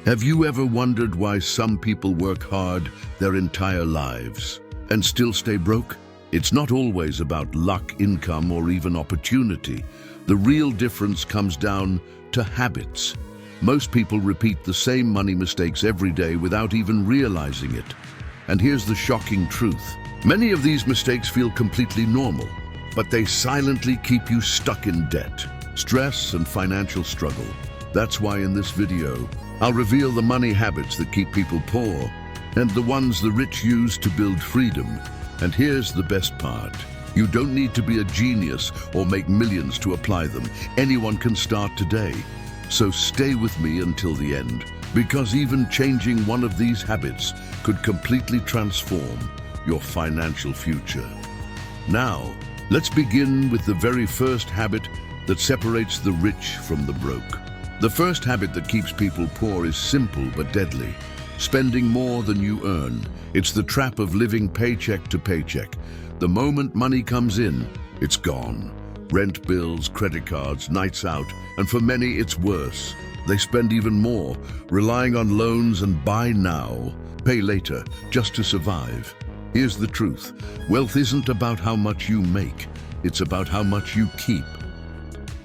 Have you ever wondered why some people work hard their entire lives and still stay broke? It's not always about luck, income, or even opportunity. The real difference comes down to habits. Most people repeat the same money mistakes every day without even realizing it. And here's the shocking truth. Many of these mistakes feel completely normal, but they silently keep you stuck in debt, stress, and financial struggle. That's why in this video, I'll reveal the money habits that keep people poor and the ones the rich use to build freedom. And here's the best part. You don't need to be a genius or make millions to apply them. Anyone can start today. So stay with me until the end, because even changing one of these habits could completely transform your financial future. Now, let's begin with the very first habit that separates the rich from the broke. The first habit that keeps people poor is simple but deadly. Spending more than you earn. It's the trap of living paycheck to paycheck. The moment money comes in, it's gone. Rent bills, credit cards, nights out, and for many it's worse. They spend even more, relying on loans and buy now, pay later, just to survive. Here's the truth. Wealth isn't about how much you make, it's about how much you keep.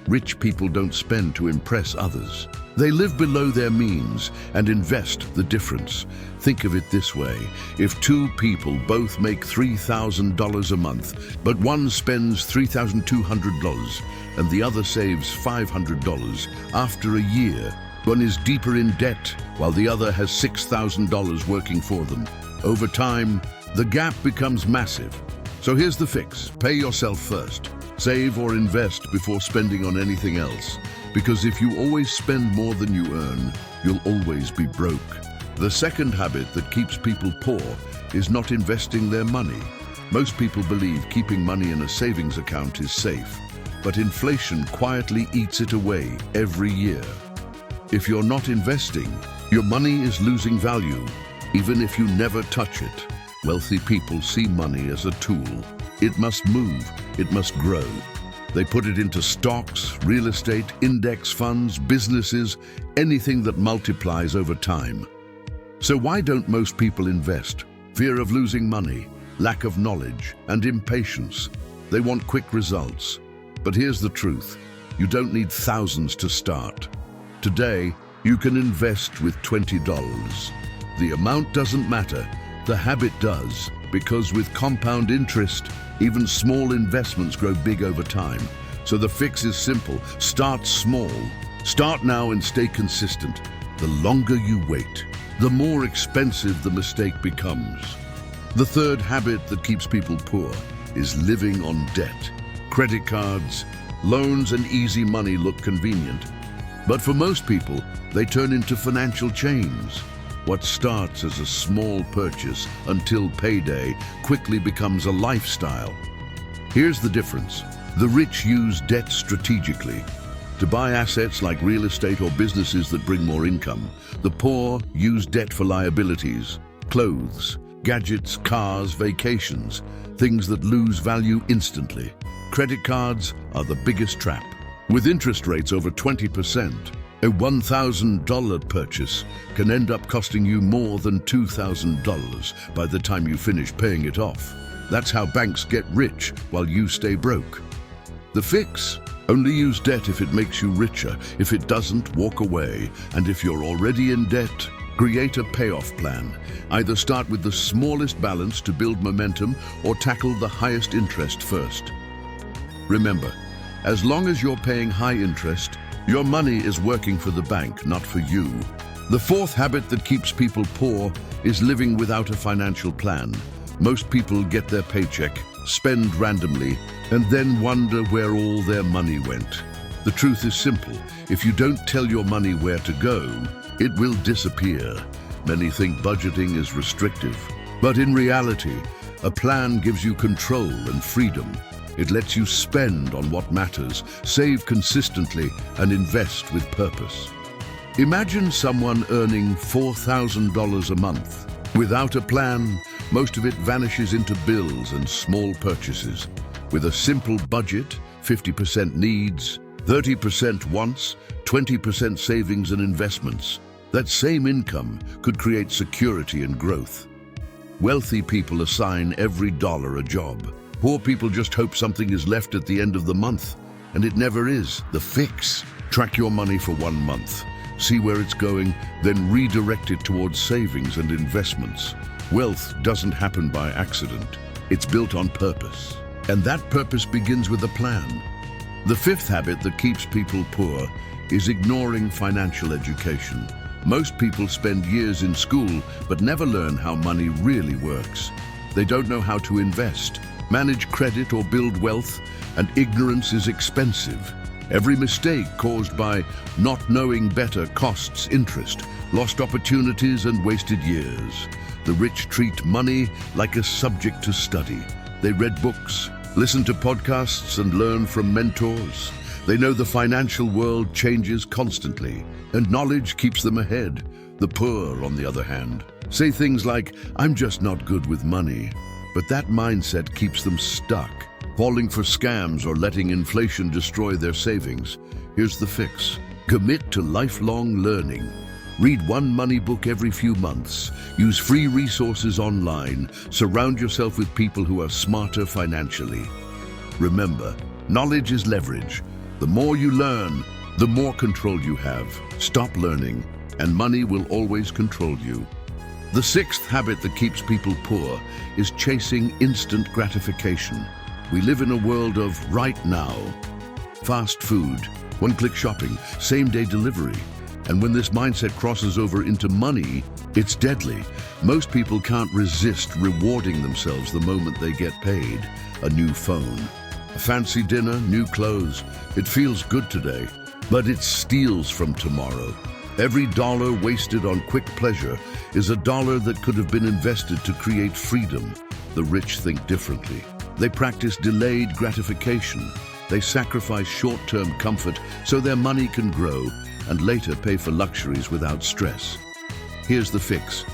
Rich people don't spend to impress others. They live below their means and invest the difference. Think of it this way. If two people both make $3,000 a month, but one spends $3,200 and the other saves $500, after a year, one is deeper in debt while the other has $6,000 working for them. Over time, the gap becomes massive. So here's the fix. Pay yourself first. Save or invest before spending on anything else. Because if you always spend more than you earn, you'll always be broke. The second habit that keeps people poor is not investing their money. Most people believe keeping money in a savings account is safe, but inflation quietly eats it away every year. If you're not investing, your money is losing value, even if you never touch it. Wealthy people see money as a tool. It must move, it must grow. They put it into stocks, real estate, index funds, businesses, anything that multiplies over time. So why don't most people invest? Fear of losing money, lack of knowledge, and impatience. They want quick results. But here's the truth. You don't need thousands to start. Today, you can invest with $20. The amount doesn't matter. The habit does, because with compound interest, even small investments grow big over time. So the fix is simple. Start small. Start now and stay consistent. The longer you wait, the more expensive the mistake becomes. The third habit that keeps people poor is living on debt. Credit cards, loans, and easy money look convenient. But for most people, they turn into financial chains. What starts as a small purchase until payday quickly becomes a lifestyle. Here's the difference. The rich use debt strategically to buy assets like real estate or businesses that bring more income. The poor use debt for liabilities, clothes, gadgets, cars, vacations, things that lose value instantly. Credit cards are the biggest trap. With interest rates over 20%, a $1,000 purchase can end up costing you more than $2,000 by the time you finish paying it off. That's how banks get rich while you stay broke. The fix? Only use debt if it makes you richer. If it doesn't, walk away. And if you're already in debt, create a payoff plan. Either start with the smallest balance to build momentum or tackle the highest interest first. Remember, as long as you're paying high interest, your money is working for the bank, not for you. The fourth habit that keeps people poor is living without a financial plan. Most people get their paycheck, spend randomly, and then wonder where all their money went. The truth is simple. If you don't tell your money where to go, it will disappear. Many think budgeting is restrictive, but in reality, a plan gives you control and freedom. It lets you spend on what matters, save consistently, and invest with purpose. Imagine someone earning $4,000 a month. Without a plan, most of it vanishes into bills and small purchases. With a simple budget, 50% needs, 30% wants, 20% savings and investments, That same income could create security and growth. Wealthy people assign every dollar a job. Poor people just hope something is left at the end of the month, and it never is. The fix: track your money for 1 month. See where it's going, then redirect it towards savings and investments. Wealth doesn't happen by accident. It's built on purpose. And that purpose begins with a plan. The fifth habit that keeps people poor is ignoring financial education. Most people spend years in school but never learn how money really works. They don't know how to invest, manage credit, or build wealth, and ignorance is expensive. Every mistake caused by not knowing better costs interest, lost opportunities, and wasted years. The rich treat money like a subject to study. They read books, listen to podcasts, and learn from mentors. They know the financial world changes constantly, and knowledge keeps them ahead. The poor, on the other hand, say things like, "I'm just not good with money." But that mindset keeps them stuck, falling for scams or letting inflation destroy their savings. Here's the fix: commit to lifelong learning. Read one money book every few months. Use free resources online. Surround yourself with people who are smarter financially. Remember, knowledge is leverage. The more you learn, the more control you have. Stop learning, and money will always control you. The sixth habit that keeps people poor is chasing instant gratification. We live in a world of right now. Fast food, one-click shopping, same-day delivery. And when this mindset crosses over into money, it's deadly. Most people can't resist rewarding themselves the moment they get paid. A new phone, a fancy dinner, new clothes. It feels good today, but it steals from tomorrow. Every dollar wasted on quick pleasure is a dollar that could have been invested to create freedom. The rich think differently. They practice delayed gratification. They sacrifice short-term comfort so their money can grow and later pay for luxuries without stress. Here's the fix: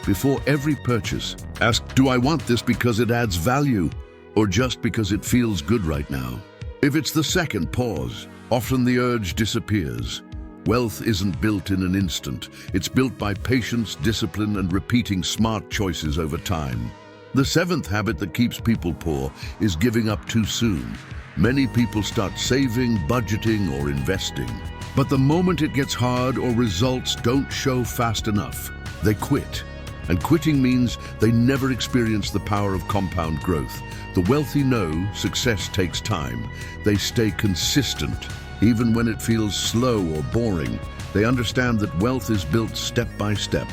before every purchase, ask, do I want this because it adds value, or just because it feels good right now? If it's the second, pause. Often the urge disappears. Wealth isn't built in an instant. It's built by patience, discipline, and repeating smart choices over time. The seventh habit that keeps people poor is giving up too soon. Many people start saving, budgeting, or investing. But the moment it gets hard or results don't show fast enough, they quit. And quitting means they never experience the power of compound growth. The wealthy know success takes time. They stay consistent, even when it feels slow or boring. They understand that wealth is built step by step,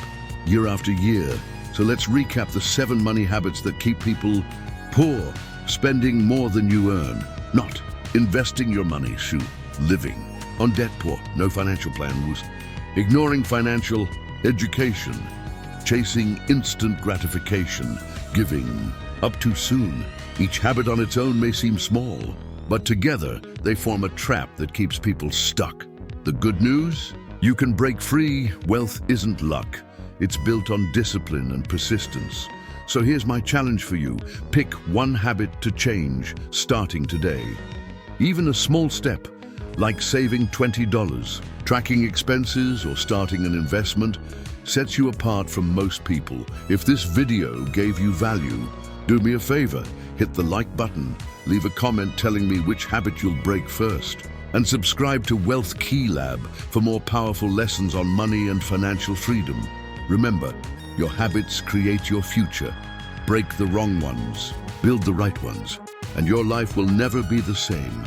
year after year. So let's recap the 7 money habits that keep people poor. Spending more than you earn. Not investing your money, living on debt poor, no financial plan was. Ignoring financial education. Chasing instant gratification. Giving up too soon. Each habit on its own may seem small, but together they form a trap that keeps people stuck. The good news? You can break free. Wealth isn't luck. It's built on discipline and persistence. So here's my challenge for you. Pick one habit to change, starting today. Even a small step, like saving $20, tracking expenses, or starting an investment, sets you apart from most people. If this video gave you value, do me a favor, hit the like button, leave a comment telling me which habit you'll break first, and subscribe to Wealth Key Lab for more powerful lessons on money and financial freedom. Remember, your habits create your future. Break the wrong ones, build the right ones, and your life will never be the same.